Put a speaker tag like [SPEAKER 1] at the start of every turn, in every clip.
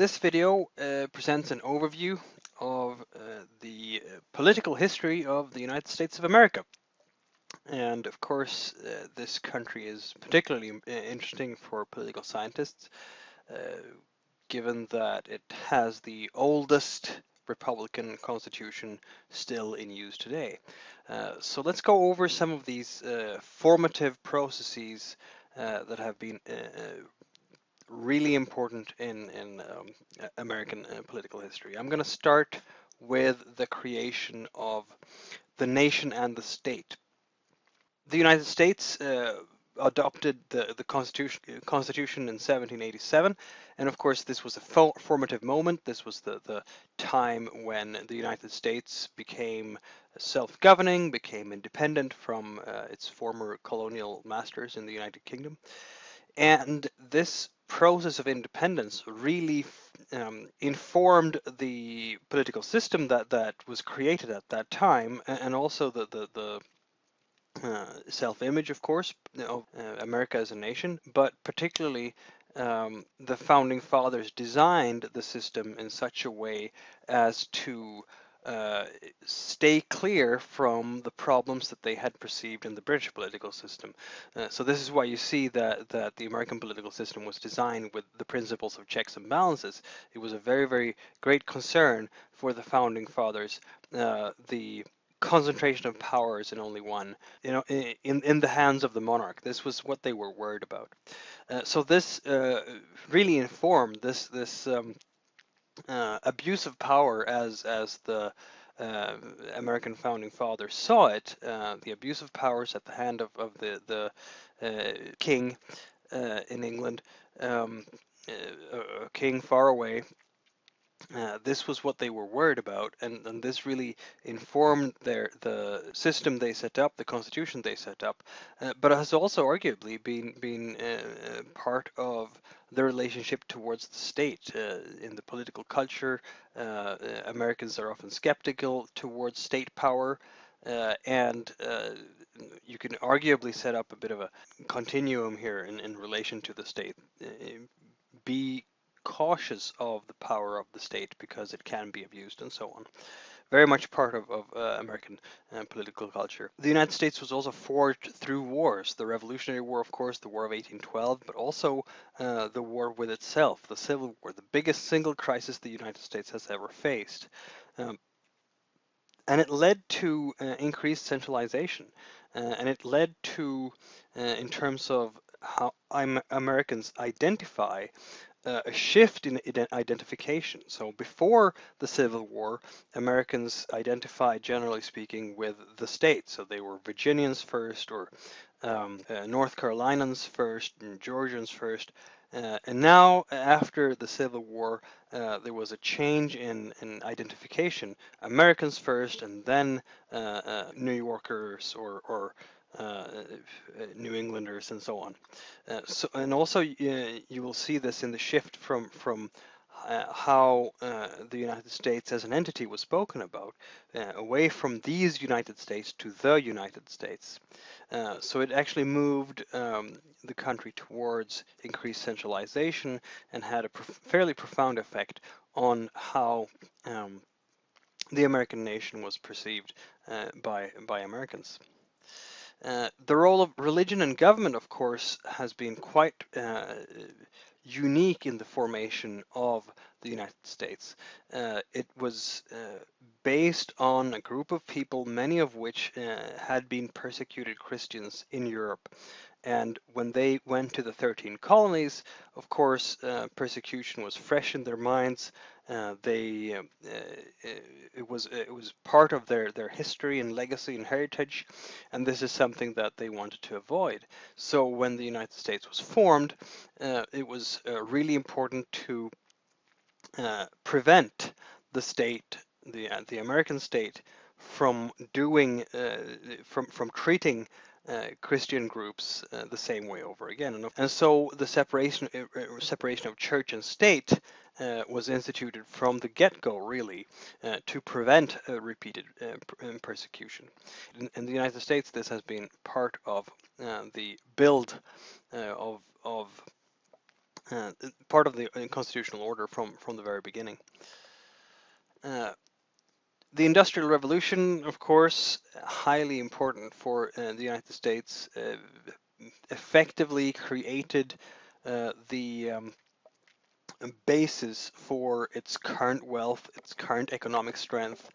[SPEAKER 1] This video presents an overview of the political history of the United States of America. And of course, this country is particularly interesting for political scientists, uh, given that it has the oldest Republican Constitution still in use today. So let's go over some of these formative processes that have been really important in American political history. I'm going to start with the creation of the nation and the state. The United States adopted the Constitution in 1787, and of course this was a formative moment. This was the time when the United States became self-governing, became independent from its former colonial masters in the United Kingdom. And this process of independence really informed the political system that was created at that time, and also the self-image, of course, of America as a nation, but particularly the founding fathers designed the system in such a way as to stay clear from the problems that they had perceived in the British political system. So this is why you see that the American political system was designed with the principles of checks and balances. It was a very, very great concern for the founding fathers. The concentration of powers in only one, in the hands of the monarch. This was what they were worried about. So this really informed this abuse of power as the American founding fathers saw it. The abuse of powers at the hand of the king in England, a king far away. This was what they were worried about, and this really informed the system they set up, the constitution they set up, but has also arguably been part of the relationship towards the state. In the political culture, Americans are often skeptical towards state power, and you can arguably set up a bit of a continuum here in relation to the state. Be cautious of the power of the state because it can be abused and so on. Very much part of American political culture. The United States was also forged through wars. The Revolutionary War, of course, the War of 1812, but also the war with itself, the Civil War, the biggest single crisis the United States has ever faced. And it led to increased centralization. And it led to, in terms of how Americans identify, a shift in identification. So before the Civil War, Americans identified, generally speaking, with the state. So they were Virginians first, or North Carolinians first, and Georgians first. And now, after the Civil War, there was a change in identification. Americans first, and then New Yorkers or New Englanders and so on. And also you will see this in the shift from how the United States as an entity was spoken about, away from these United States to the United States. So it actually moved the country towards increased centralization and had a fairly profound effect on how the American nation was perceived by Americans. The role of religion and government, of course, has been quite unique in the formation of the United States. It was based on a group of people, many of which had been persecuted Christians in Europe. And when they went to the 13 colonies, of course, persecution was fresh in their minds. It was part of their history and legacy and heritage, and this is something that they wanted to avoid. So when the United States was formed, it was really important to prevent the state, the American state, from doing from treating Christian groups the same way over again. And so the separation of church and state was instituted from the get-go, really, to prevent repeated persecution. In the United States, this has been part of the build of part of the constitutional order from the very beginning. The Industrial Revolution, of course, highly important for the United States, effectively created the basis for its current wealth, its current economic strength.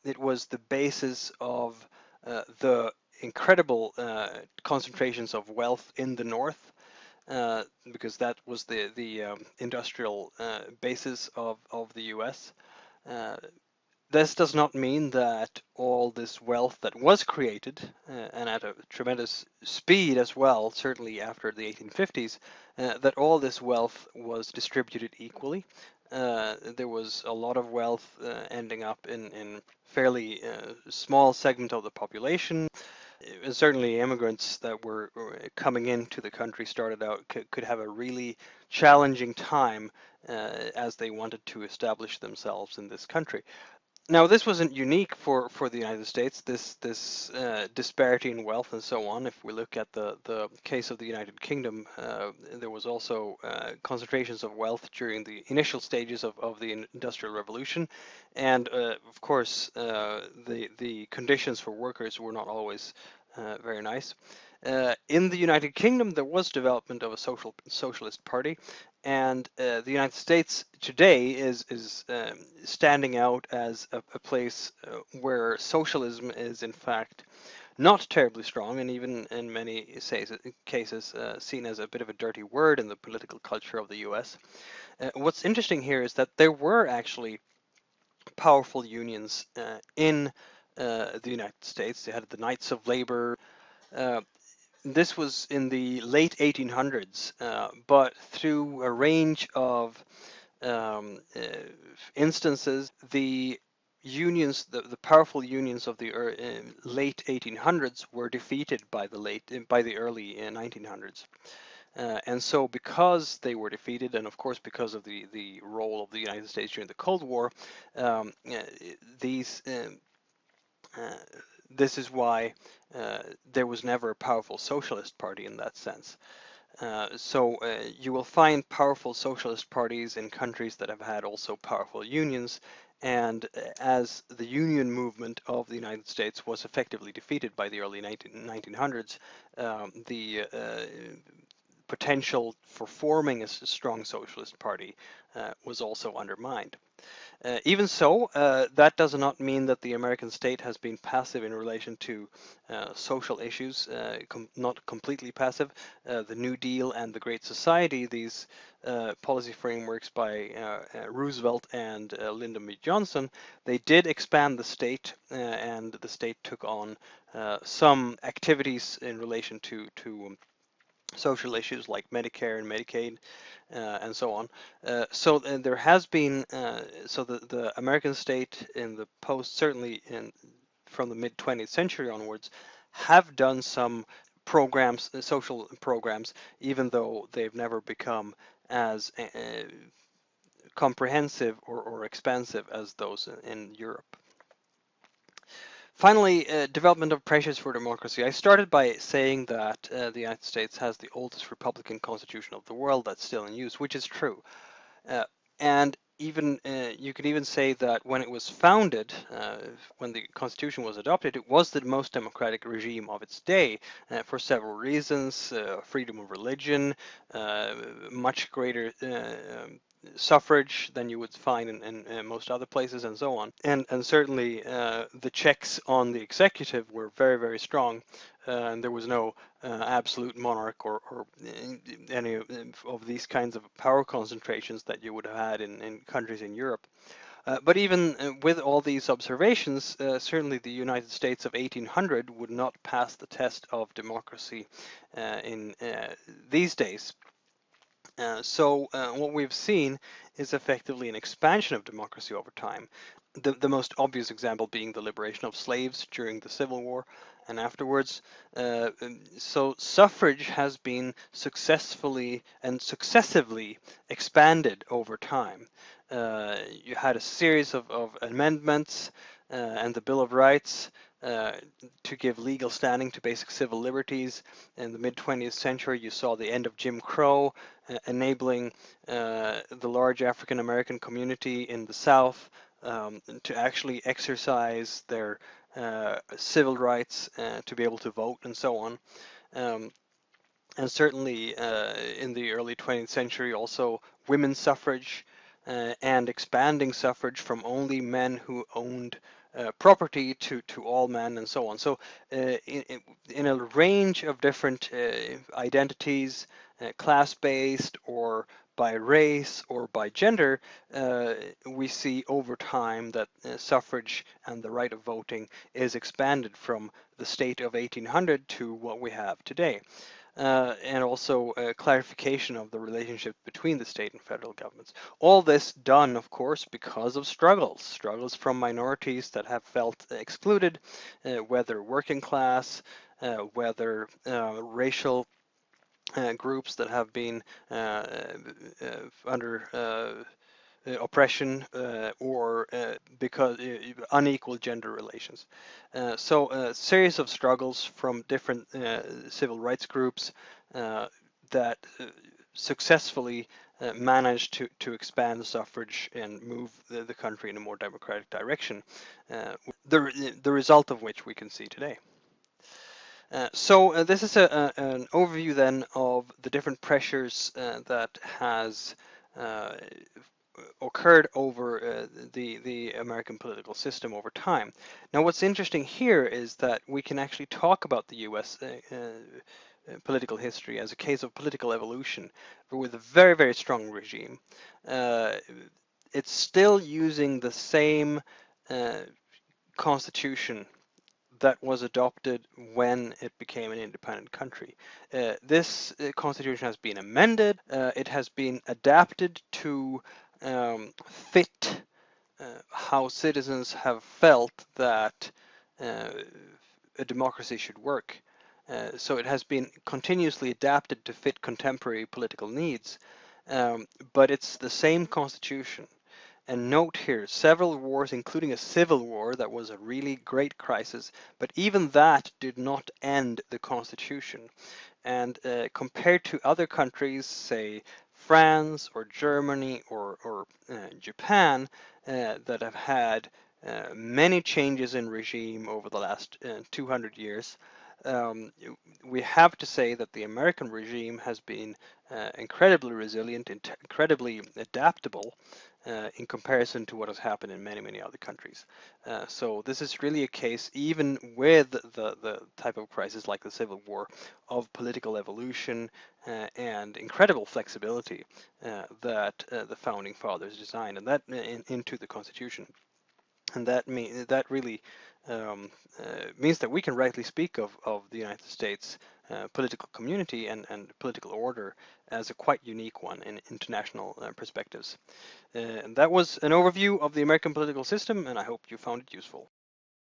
[SPEAKER 1] It was the basis of the incredible concentrations of wealth in the North, because that was the industrial basis of the U.S. This does not mean that all this wealth that was created, and at a tremendous speed as well, certainly after the 1850s, that all this wealth was distributed equally. There was a lot of wealth ending up in fairly small segment of the population. Certainly immigrants that were coming into the country started out could have a really challenging time as they wanted to establish themselves in this country. Now, this wasn't unique for the United States, this disparity in wealth and so on. If we look at the case of the United Kingdom, there was also concentrations of wealth during the initial stages of the Industrial Revolution. And of course, the conditions for workers were not always very nice. In the United Kingdom, there was development of a socialist party, and the United States today is standing out as a place where socialism is in fact not terribly strong, and even in many cases seen as a bit of a dirty word in the political culture of the U.S. What's interesting here is that there were actually powerful unions in the United States. They had the Knights of Labor. Uh, this was in the late 1800s, but through a range of instances, the unions, the powerful unions of the late 1800s were defeated by the early 1900s. And so, because they were defeated, and of course because of the role of the United States during the Cold War, these this is why there was never a powerful socialist party in that sense. So you will find powerful socialist parties in countries that have had also powerful unions, and as the union movement of the United States was effectively defeated by the early 1900s, the potential for forming a strong socialist party was also undermined. Even so, that does not mean that the American state has been passive in relation to social issues, not completely passive. The New Deal and the Great Society, these policy frameworks by Roosevelt and Lyndon B. Johnson, they did expand the state, and the state took on some activities in relation to social issues like Medicare and Medicaid, and so on. So there has been, so the American state in the certainly from the mid 20th century onwards, have done some programs, social programs, even though they've never become as comprehensive or expansive as those in Europe. Finally, development of pressures for democracy. I started by saying that the United States has the oldest republican constitution of the world that's still in use, which is true. And even you could even say that when it was founded, when the Constitution was adopted, it was the most democratic regime of its day for several reasons: freedom of religion, much greater suffrage than you would find in most other places, and so on. And certainly the checks on the executive were very, very strong, and there was no absolute monarch or any of these kinds of power concentrations that you would have had in countries in Europe. But even with all these observations, certainly the United States of 1800 would not pass the test of democracy in these days. So what we've seen is effectively an expansion of democracy over time. The most obvious example being the liberation of slaves during the Civil War and afterwards. So suffrage has been successfully and successively expanded over time. You had a series of amendments and the Bill of Rights uh, to give legal standing to basic civil liberties. In the mid-20th century, you saw the end of Jim Crow, enabling the large African American community in the South to actually exercise their civil rights, to be able to vote and so on. Um, and certainly in the early 20th century, also women's suffrage and expanding suffrage from only men who owned property to all men and so on. So in a range of different identities, class-based or by race or by gender, we see over time that suffrage and the right of voting is expanded from the state of 1800 to what we have today. And also clarification of the relationship between the state and federal governments. All this done, of course, because of struggles from minorities that have felt excluded, whether working class, whether racial groups that have been under oppression or because unequal gender relations. So a series of struggles from different civil rights groups that successfully managed to expand the suffrage and move the country in a more democratic direction, the result of which we can see today. So this is an overview then of the different pressures that has occurred over the American political system over time. Now, what's interesting here is that we can actually talk about the U.S. Political history as a case of political evolution, but with a very, very strong regime. Uh, it's still using the same constitution that was adopted when it became an independent country. This constitution has been amended, it has been adapted to fit how citizens have felt that a democracy should work. So it has been continuously adapted to fit contemporary political needs, but it's the same constitution. And note here, several wars, including a civil war that was a really great crisis, but even that did not end the constitution. And compared to other countries, say France or Germany or Japan, that have had many changes in regime over the last 200 years, um, we have to say that the American regime has been incredibly resilient, incredibly adaptable in comparison to what has happened in many, many other countries. So this is really a case, even with the type of crisis like the Civil War, of political evolution and incredible flexibility that the founding fathers designed, and that into the Constitution. And that really means that we can rightly speak of the United States political community and political order as a quite unique one in international perspectives. And that was an overview of the American political system, and I hope you found it useful.